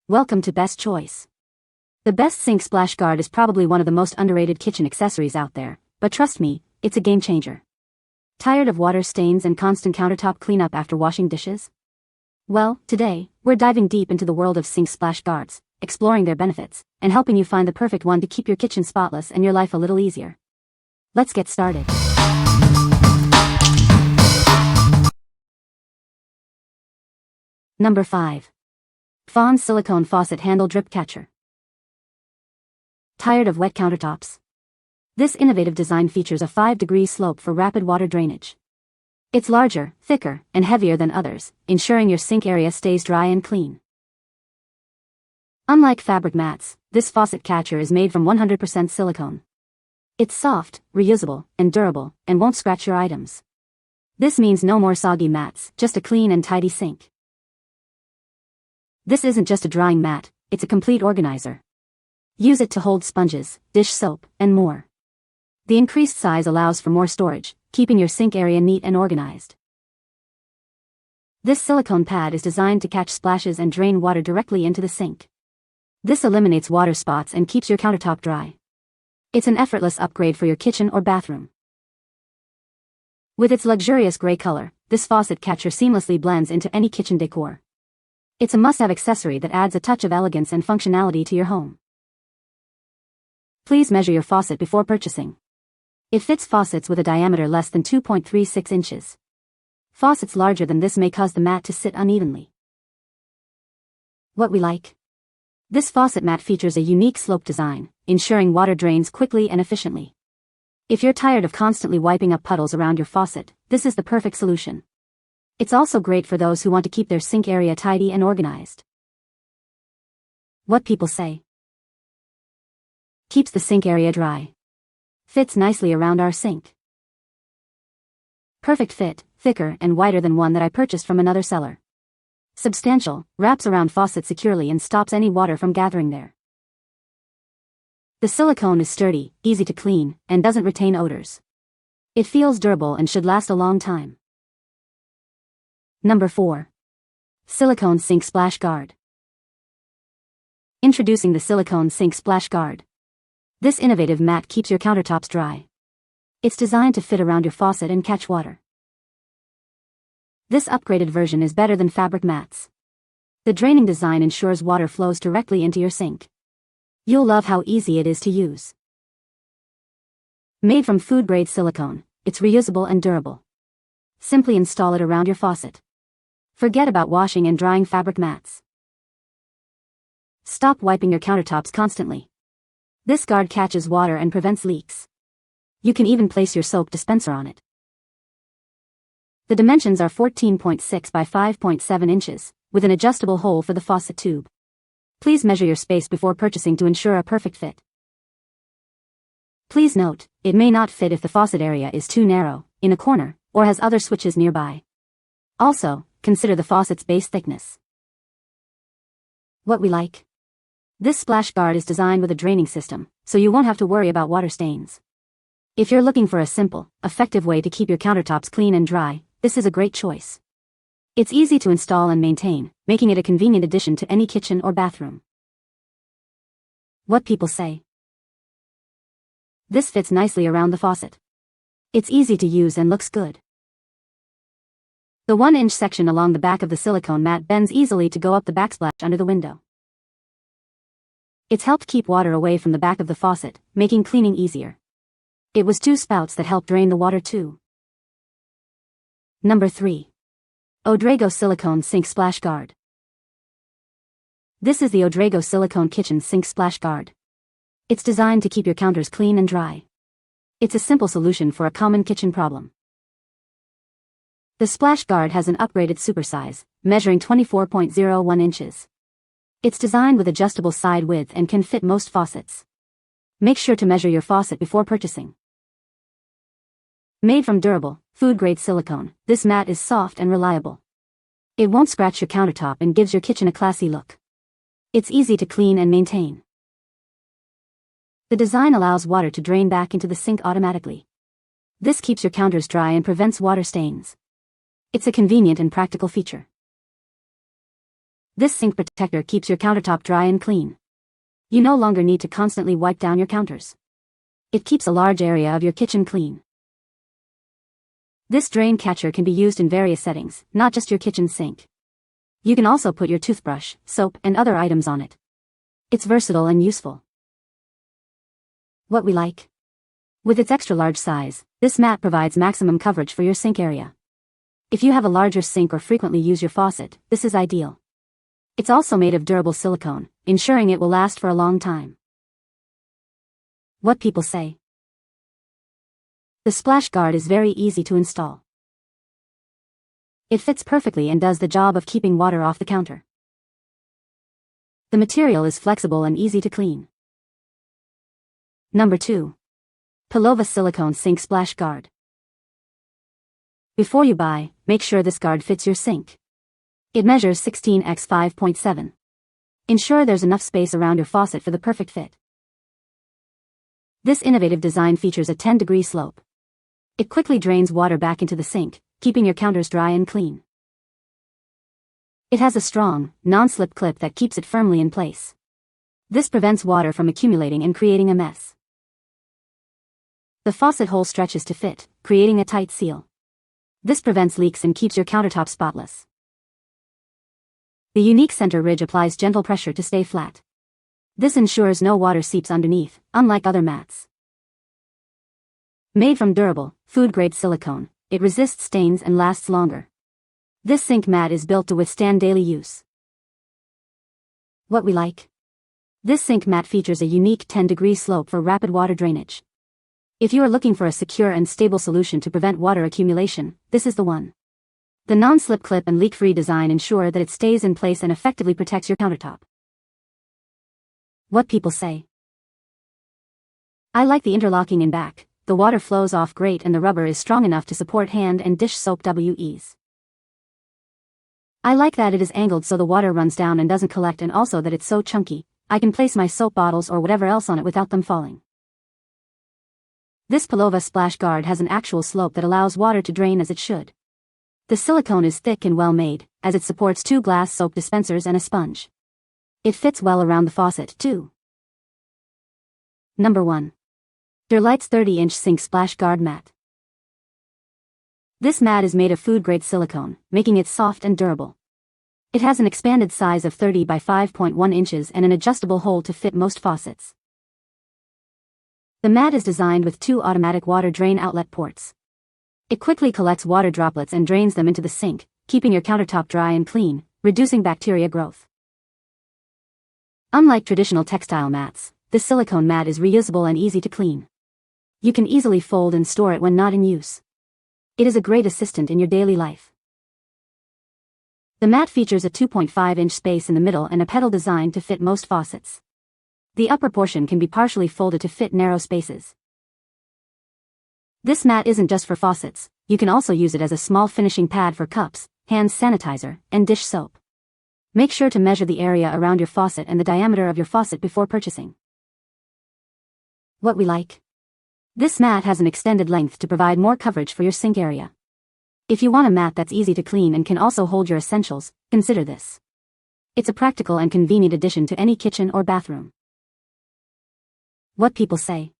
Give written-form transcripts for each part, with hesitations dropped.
Welcome to Best Choice. The Best Sink Splash Guard is probably one of the most underrated kitchen accessories out there, but trust me, it's a game changer. Tired of water stains and constant countertop cleanup after washing dishes? Well, today, we're diving deep into the world of sink splash guards, exploring their benefits, and helping you find the perfect one to keep your kitchen spotless and your life a little easier. Let's get started. Number 5. BFONS Silicone Faucet Handle Drip Catcher. Tired of wet countertops? This innovative design features a 5-degree slope for rapid water drainage. It's larger, thicker, and heavier than others, ensuring your sink area stays dry and clean. Unlike fabric mats, this faucet catcher is made from 100% silicone. It's soft, reusable, and durable, and won't scratch your items. This means no more soggy mats, just a clean and tidy sink. This isn't just a drying mat, it's a complete organizer. Use it to hold sponges, dish soap, and more. The increased size allows for more storage, keeping your sink area neat and organized. This silicone pad is designed to catch splashes and drain water directly into the sink. This eliminates water spots and keeps your countertop dry. It's an effortless upgrade for your kitchen or bathroom. With its luxurious gray color, this faucet catcher seamlessly blends into any kitchen decor. It's a must-have accessory that adds a touch of elegance and functionality to your home. Please measure your faucet before purchasing. It fits faucets with a diameter less than 2.36 inches. Faucets larger than this may cause the mat to sit unevenly. What we like? This faucet mat features a unique slope design, ensuring water drains quickly and efficiently. If you're tired of constantly wiping up puddles around your faucet, this is the perfect solution. It's also great for those who want to keep their sink area tidy and organized. What people say? Keeps the sink area dry. Fits nicely around our sink. Perfect fit, thicker and wider than one that I purchased from another seller. Substantial, wraps around faucet securely and stops any water from gathering there. The silicone is sturdy, easy to clean, and doesn't retain odors. It feels durable and should last a long time. Number 4. Silicone Sink Splash Guard. Introducing the Silicone Sink Splash Guard. This innovative mat keeps your countertops dry. It's designed to fit around your faucet and catch water. This upgraded version is better than fabric mats. The draining design ensures water flows directly into your sink. You'll love how easy it is to use. Made from food-grade silicone, it's reusable and durable. Simply install it around your faucet. Forget about washing and drying fabric mats. Stop wiping your countertops constantly. This guard catches water and prevents leaks. You can even place your soap dispenser on it. The dimensions are 14.6 by 5.7 inches, with an adjustable hole for the faucet tube. Please measure your space before purchasing to ensure a perfect fit. Please note, it may not fit if the faucet area is too narrow, in a corner, or has other switches nearby. Also, consider the faucet's base thickness. What we like? This splash guard is designed with a draining system, so you won't have to worry about water stains. If you're looking for a simple, effective way to keep your countertops clean and dry, this is a great choice. It's easy to install and maintain, making it a convenient addition to any kitchen or bathroom. What people say? This fits nicely around the faucet. It's easy to use and looks good. The 1-inch section along the back of the silicone mat bends easily to go up the backsplash under the window. It's helped keep water away from the back of the faucet, making cleaning easier. It was 2 spouts that help drain the water too. Number 3. ODRAGO Silicone Sink Splash Guard. This is the ODRAGO Silicone Kitchen Sink Splash Guard. It's designed to keep your counters clean and dry. It's a simple solution for a common kitchen problem. The splash guard has an upgraded supersize, measuring 24.01 inches. It's designed with adjustable side width and can fit most faucets. Make sure to measure your faucet before purchasing. Made from durable, food-grade silicone, this mat is soft and reliable. It won't scratch your countertop and gives your kitchen a classy look. It's easy to clean and maintain. The design allows water to drain back into the sink automatically. This keeps your counters dry and prevents water stains. It's a convenient and practical feature. This sink protector keeps your countertop dry and clean. You no longer need to constantly wipe down your counters. It keeps a large area of your kitchen clean. This drain catcher can be used in various settings, not just your kitchen sink. You can also put your toothbrush, soap, and other items on it. It's versatile and useful. What we like. With its extra large size, this mat provides maximum coverage for your sink area. If you have a larger sink or frequently use your faucet, this is ideal. It's also made of durable silicone, ensuring it will last for a long time. What people say. The splash guard is very easy to install. It fits perfectly and does the job of keeping water off the counter. The material is flexible and easy to clean. Number 2. Pilova Silicone Sink Splash Guard. Before you buy, make sure this guard fits your sink. It measures 16 x 5.7. Ensure there's enough space around your faucet for the perfect fit. This innovative design features a 10-degree slope. It quickly drains water back into the sink, keeping your counters dry and clean. It has a strong, non-slip clip that keeps it firmly in place. This prevents water from accumulating and creating a mess. The faucet hole stretches to fit, creating a tight seal. This prevents leaks and keeps your countertop spotless. The unique center ridge applies gentle pressure to stay flat. This ensures no water seeps underneath, unlike other mats. Made from durable, food-grade silicone, it resists stains and lasts longer. This sink mat is built to withstand daily use. What we like. This sink mat features a unique 10-degree slope for rapid water drainage. If you are looking for a secure and stable solution to prevent water accumulation, this is the one. The non-slip clip and leak-free design ensure that it stays in place and effectively protects your countertop. What people say. I like the interlocking in back, the water flows off great and the rubber is strong enough to support hand and dish soap WEs. I like that it is angled so the water runs down and doesn't collect, and also that it's so chunky, I can place my soap bottles or whatever else on it without them falling. This Pilova splash guard has an actual slope that allows water to drain as it should. The silicone is thick and well made, as it supports 2 glass soap dispensers and a sponge. It fits well around the faucet, too. Number 1. Derlights 30-inch Sink Splash Guard Mat. This mat is made of food-grade silicone, making it soft and durable. It has an expanded size of 30 by 5.1 inches and an adjustable hole to fit most faucets. The mat is designed with 2 automatic water drain outlet ports. It quickly collects water droplets and drains them into the sink, keeping your countertop dry and clean, reducing bacteria growth. Unlike traditional textile mats, this silicone mat is reusable and easy to clean. You can easily fold and store it when not in use. It is a great assistant in your daily life. The mat features a 2.5-inch space in the middle and a pedal designed to fit most faucets. The upper portion can be partially folded to fit narrow spaces. This mat isn't just for faucets, you can also use it as a small finishing pad for cups, hand sanitizer, and dish soap. Make sure to measure the area around your faucet and the diameter of your faucet before purchasing. What we like. This mat has an extended length to provide more coverage for your sink area. If you want a mat that's easy to clean and can also hold your essentials, consider this. It's a practical and convenient addition to any kitchen or bathroom. What people say.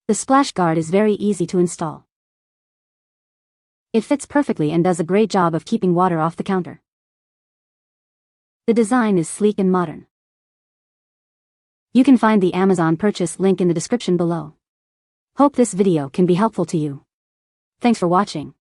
The splash guard is very easy to install. It fits perfectly and does a great job of keeping water off the counter. The design is sleek and modern. You can find the Amazon purchase link in the description below. Hope this video can be helpful to you. Thanks for watching.